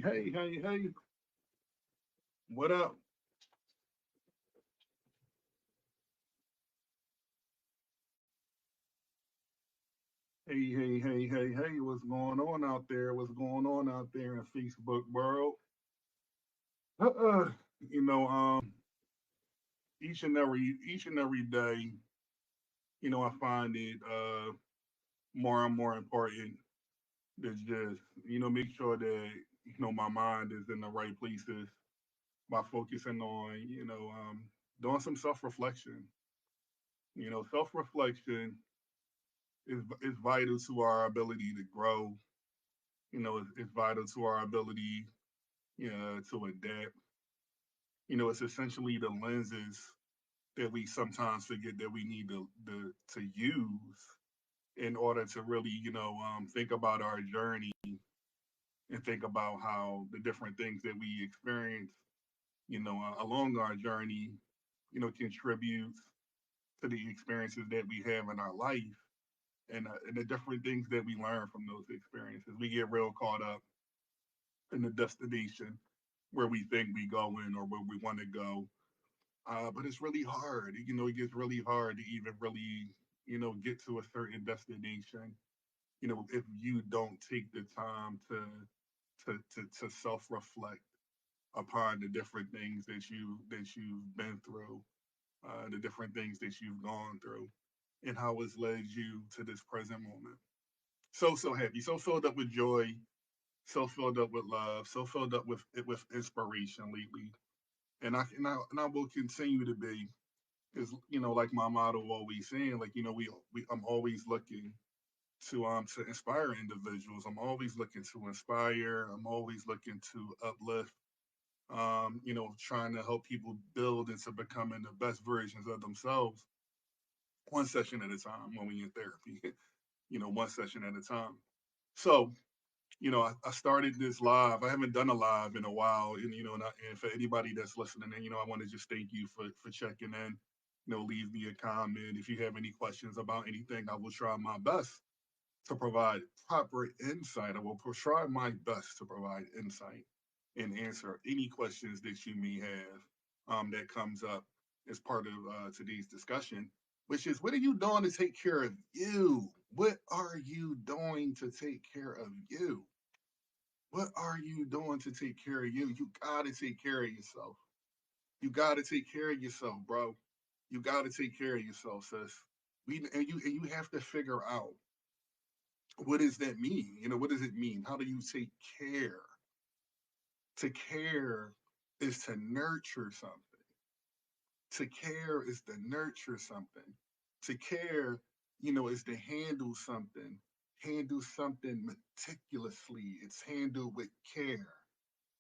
Hey. What up? Hey. What's going on out there? What's going on out there in Facebook world? Uh, you know, each and every day, I find it more and more important to just, make sure that, my mind is in the right places by focusing on, doing some self-reflection. Self-reflection is vital to our ability to grow. It's vital to our ability, to adapt. It's essentially the lenses that we sometimes forget that we need to use in order to really, think about our journey and think about how the different things that we experience, along our journey, contributes to the experiences that we have in our life and the different things that we learn from those experiences. We get real caught up in the destination where we think we going or where we want to go. But it's really hard. It gets really hard to even really, get to a certain destination. If you don't take the time to self reflect upon the different things that you've been through, the different things that you've gone through, and how it's led you to this present moment. So happy, so filled up with joy, so filled up with love, so filled up with inspiration lately, and I will continue to be. Because like my motto always saying, like we I'm always looking to inspire individuals. I'm always looking to inspire. I'm always looking to uplift. Trying to help people build into becoming the best versions of themselves, one session at a time when we in therapy. One session at a time. So I started this live. I haven't done a live in a while, and for anybody that's listening, and I want to just thank you for checking in. Leave me a comment if you have any questions about anything. I will try my best to provide proper insight. I will try my best to provide insight and answer any questions that you may have that comes up as part of today's discussion, which is what are you doing to take care of you? What are you doing to take care of you? What are you doing to take care of you? You gotta take care of yourself. You gotta take care of yourself, bro. You gotta take care of yourself, sis. And you have to figure out what does that mean? What does it mean? How do you take care? To care is to nurture something. To care is to nurture something. To care, is to handle something meticulously. It's handled with care.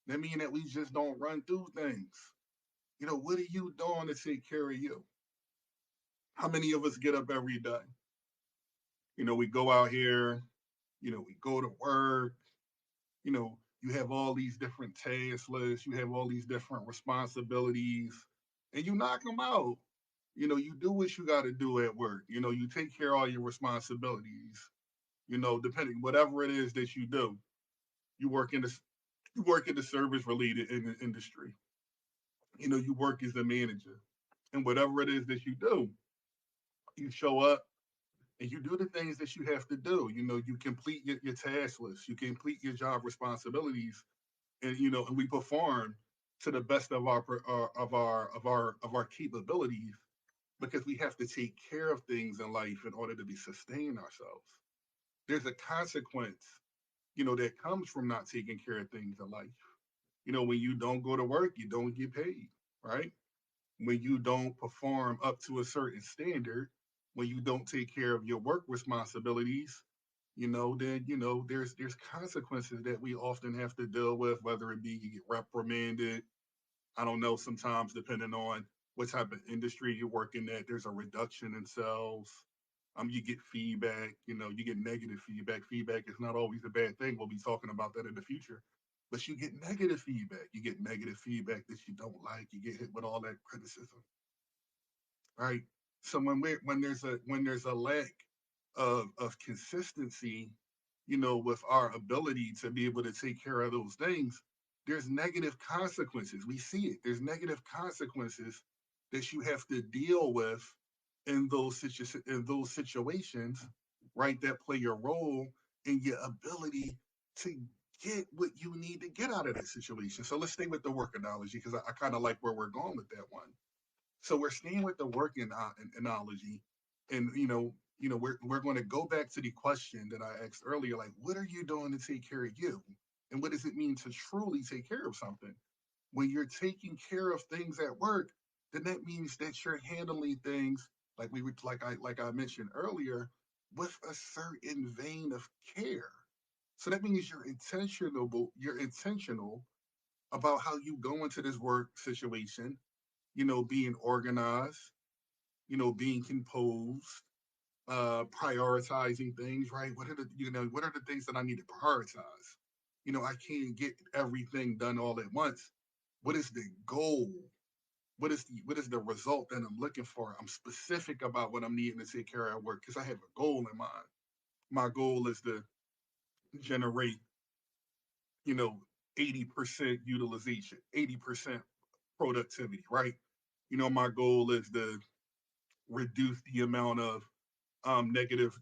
That means that we just don't run through things. What are you doing to take care of you? How many of us get up every day? We go out here, we go to work, you have all these different task lists, you have all these different responsibilities, and you knock them out. You do what you got to do at work. You take care of all your responsibilities. Depending whatever it is that you do, you work in the you work in the service related in the industry. You work as a manager, and whatever it is that you do, you show up and you do the things that you have to do. You complete your task list, you complete your job responsibilities, and and we perform to the best of our capabilities because we have to take care of things in life in order to be sustain ourselves. There's a consequence, that comes from not taking care of things in life. When you don't go to work, you don't get paid, right? When you don't perform up to a certain standard, when you don't take care of your work responsibilities, then there's consequences that we often have to deal with, whether it be you get reprimanded. I don't know, sometimes depending on what type of industry you're working at, there's a reduction in sales. You get feedback, you get negative feedback. Feedback is not always a bad thing. We'll be talking about that in the future. But you get negative feedback. You get negative feedback that you don't like. You get hit with all that criticism, right? So when there's a lack of consistency, with our ability to be able to take care of those things, there's negative consequences. We see it. There's negative consequences that you have to deal with in those situations, right? That play a role in your ability to get what you need to get out of that situation. So let's stay with the work analogy because I kind of like where we're going with that one. So we're staying with the work analogy, and we're going to go back to the question that I asked earlier, like what are you doing to take care of you, and what does it mean to truly take care of something? When you're taking care of things at work, then that means that you're handling things like I mentioned earlier with a certain vein of care. So that means you're intentional about how you go into this work situation, being organized, being composed, prioritizing things, right? What are the things that I need to prioritize? I can't get everything done all at once. What is the goal? What is the result that I'm looking for? I'm specific about what I'm needing to take care of at work because I have a goal in mind. My goal is to generate, you know, 80% utilization, 80% productivity, right? My goal is to reduce the amount of negative,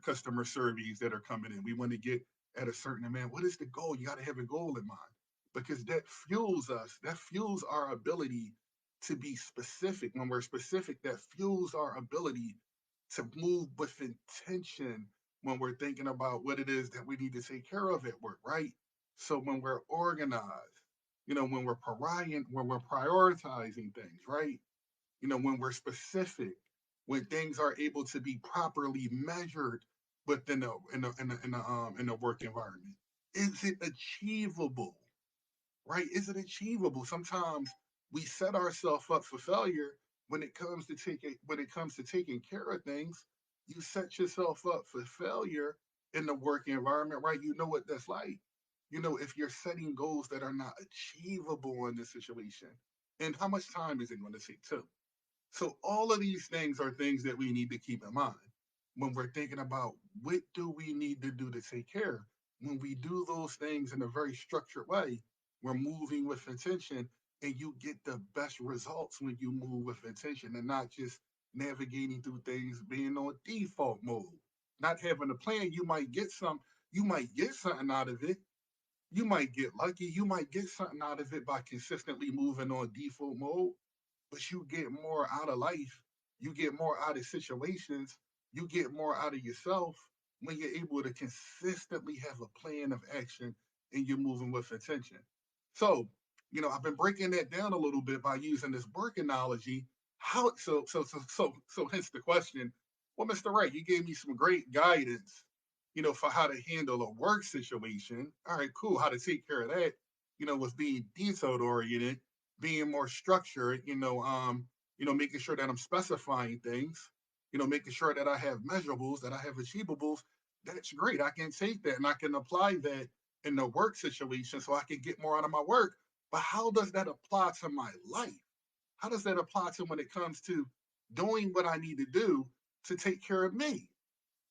customer surveys that are coming in. We want to get at a certain amount. What is the goal? You got to have a goal in mind because that fuels us. That fuels our ability to be specific. When we're specific, that fuels our ability to move with intention when we're thinking about what it is that we need to take care of at work, right? So when we're organized, when we're prioritizing things, right? When we're specific, when things are able to be properly measured within a work environment. Is it achievable? Right? Is it achievable? Sometimes we set ourselves up for failure when it comes to taking care of things. You set yourself up for failure in the work environment, right? You know what that's like. If you're setting goals that are not achievable in this situation, and how much time is it going to take too? So all of these things are things that we need to keep in mind when we're thinking about what do we need to do to take care. When we do those things in a very structured way, we're moving with intention, and you get the best results when you move with intention and not just navigating through things being on default mode. Not having a plan, you might get something out of it. You might get lucky. You might get something out of it by consistently moving on default mode, but you get more out of life. You get more out of situations. You get more out of yourself when you're able to consistently have a plan of action and you're moving with intention. So, I've been breaking that down a little bit by using this work analogy. Hence the question. Well, Mr. Wright, you gave me some great guidance, for how to handle a work situation. All right, cool. How to take care of that, was being detailed oriented, being more structured, making sure that I'm specifying things, making sure that I have measurables, that I have achievables. That's great. I can take that and I can apply that in the work situation so I can get more out of my work. But how does that apply to my life? How does that apply to when it comes to doing what I need to do to take care of me?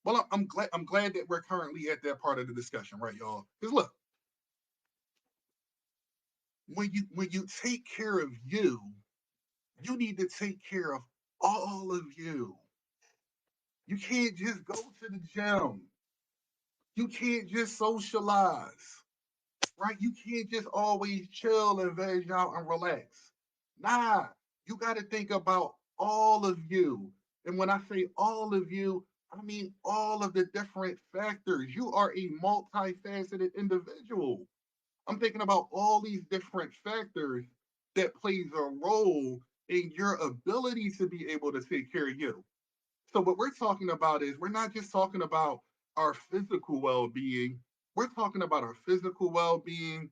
Well, I'm glad that we're currently at that part of the discussion, right, y'all? Because look, when you take care of you need to take care of all of you. You can't just go to the gym. You can't just socialize, right? You can't just always chill and veg out and relax. Nah, you got to think about all of you. And when I say all of you, I mean all of the different factors. You are a multifaceted individual. I'm thinking about all these different factors that plays a role in your ability to be able to take care of you. So what we're talking about is we're not just talking about our physical well-being. We're talking about our physical well-being.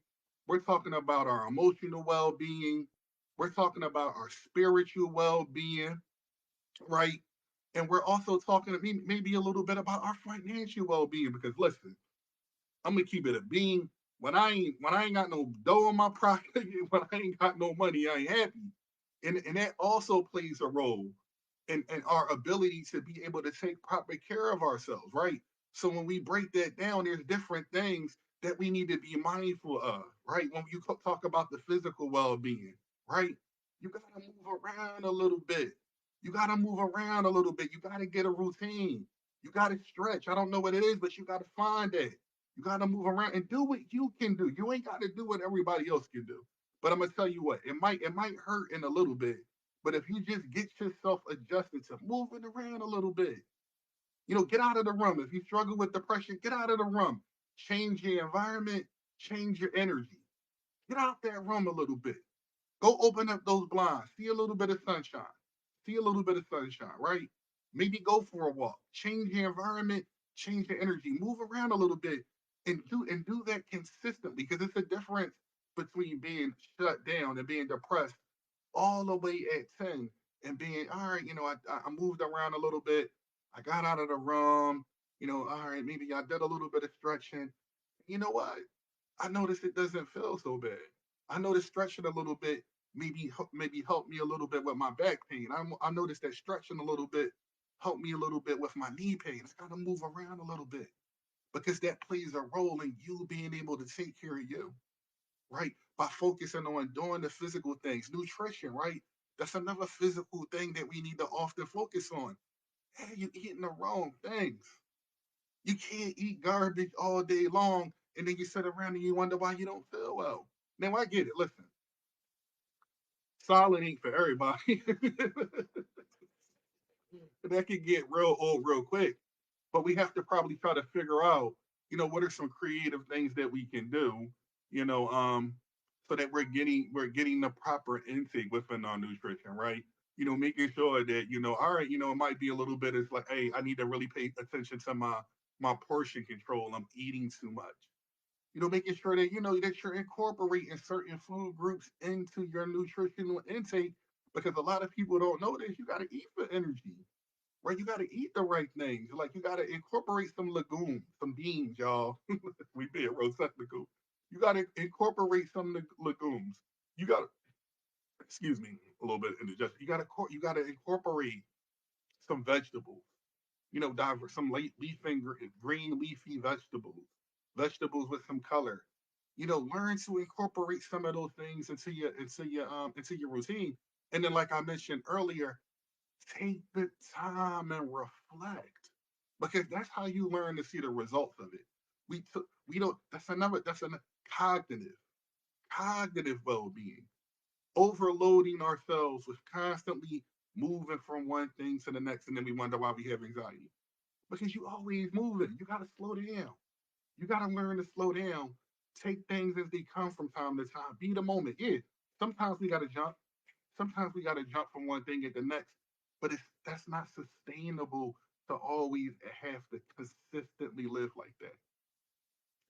We're talking about our emotional well-being. We're talking about our spiritual well-being, right? And we're also talking maybe a little bit about our financial well-being because listen, I'm gonna keep it a bean. When I ain't got no dough in my pocket, when I ain't got no money, I ain't happy. And that also plays a role in our ability to be able to take proper care of ourselves, right? So when we break that down, there's different things that we need to be mindful of, right? When you talk about the physical well being, right? You got to move around a little bit. You got to move around a little bit. You got to get a routine. You got to stretch. I don't know what it is, but you got to find it. You got to move around and do what you can do. You ain't got to do what everybody else can do. But I'm gonna tell you what, it might hurt in a little bit, but if you just get yourself adjusted to moving around a little bit, get out of the room. If you struggle with depression, get out of the room. Change your environment, change your energy. Get out that room a little bit. Go open up those blinds. See a little bit of sunshine. See a little bit of sunshine, right? Maybe go for a walk. Change your environment, change your energy. Move around a little bit and do that consistently because it's a difference between being shut down and being depressed all the way at 10 and being, all right, I moved around a little bit. I got out of the room, all right, maybe I did a little bit of stretching. You know what? I noticed it doesn't feel so bad. I noticed stretching a little bit maybe help me a little bit with my back pain. I noticed that stretching a little bit helped me a little bit with my knee pain. I got to move around a little bit because that plays a role in you being able to take care of you, right? By focusing on doing the physical things, nutrition, right? That's another physical thing that we need to often focus on. Hey, you eating the wrong things. You can't eat garbage all day long and then you sit around and you wonder why you don't feel well. Now I get it. Listen, solid ain't for everybody. That can get real old real quick. But we have to probably try to figure out, what are some creative things that we can do, you know, um, so that we're getting the proper intake within our nutrition, right? Making sure that, all right, it might be a little bit. It's like, hey, I need to really pay attention to my portion control. I'm eating too much. Making sure that that you're incorporating certain food groups into your nutritional intake because a lot of people don't know this. You got to eat for energy, right? You got to eat the right things. Like you got to incorporate some legumes, some beans, y'all. We being real technical. You got to incorporate some legumes. You got to, excuse me, a little bit indigestion. You got to incorporate some vegetables. Diverse some late leaf and green leafy vegetables, vegetables with some color. Learn to incorporate some of those things into your routine. And then, like I mentioned earlier, take the time and reflect because that's how you learn to see the results of it. We don't. That's a cognitive well-being. Overloading ourselves with constantly moving from one thing to the next, and then we wonder why we have anxiety because you always moving. You got to slow down. You got to learn to slow down. Take things as they come from time to time. Be the moment. Yeah, sometimes we got to jump. Sometimes we got to jump from one thing to the next. But that's not sustainable to always have to consistently live like that.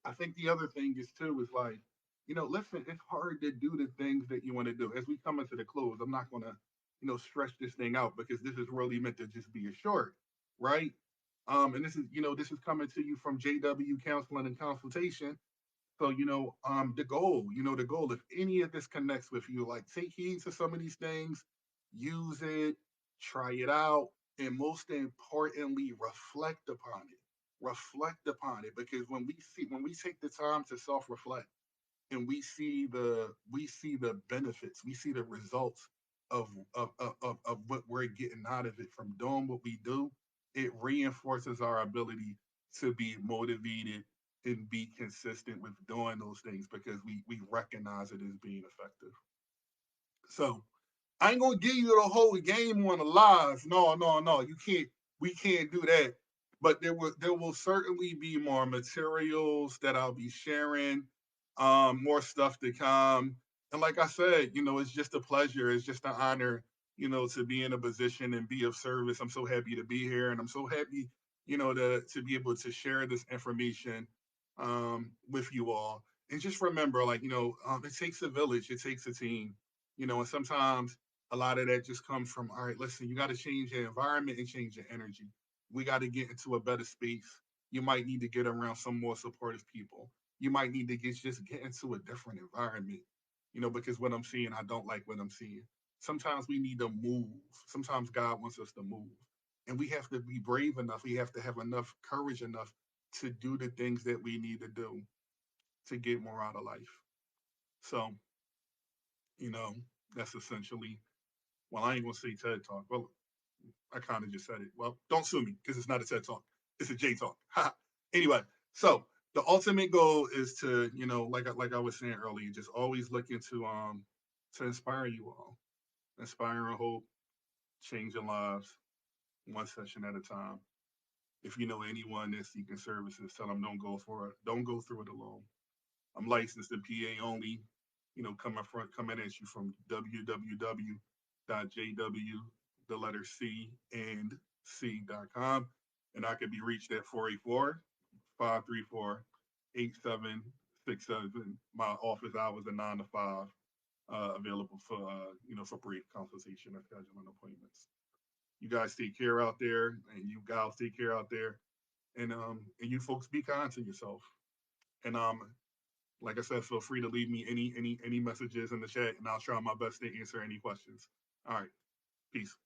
I think the other thing is too is like, listen, it's hard to do the things that you want to do. As we come into the close, I'm not gonna, stretch this thing out because this is really meant to just be a short, right? And this is coming to you from JW Counseling and Consultation. So, the goal, if any of this connects with you, like take heed to some of these things, use it, try it out, and most importantly, reflect upon it. Reflect upon it because when we take the time to self-reflect and we see the benefits, we see the results of what we're getting out of it from doing what we do, it reinforces our ability to be motivated and be consistent with doing those things because we recognize it as being effective. So I ain't gonna give you the whole game on the lies. No, no, no. You can't. We can't do that. But there will certainly be more materials that I'll be sharing. More stuff to come. And like I said, it's just a pleasure. It's just an honor, to be in a position and be of service. I'm so happy to be here, and I'm so happy, to be able to share this information with you all. And just remember, like it takes a village. It takes a team. And sometimes a lot of that just comes from, all right, listen, you got to change your environment and change your energy. We got to get into a better space. You might need to get around some more supportive people. You might need to just get into a different environment, because what I'm seeing, I don't like what I'm seeing. Sometimes we need to move. Sometimes God wants us to move. And we have to be brave enough. We have to have enough courage enough to do the things that we need to do. to get more out of life. So, you know, that's essentially, well, I ain't gonna say TED Talk. Well, I kind of just said it. Well, don't sue me because it's not a TED Talk. It's a J Talk. Anyway, so the ultimate goal is to, like I was saying earlier, just always looking to inspire you all, inspire and hope, change your lives one session at a time. If you know anyone that's seeking services, tell them don't go for it. Don't go through it alone. I'm licensed in PA only. Coming at you from www.jw, the letter C and C.com. And I can be reached at 484-534-8767. My office hours are 9 to 5, available for brief consultation or scheduling appointments. You guys take care out there, and you gals take care out there, and you folks be kind to yourself. And like I said, feel free to leave me any messages in the chat, and I'll try my best to answer any questions. All right, peace.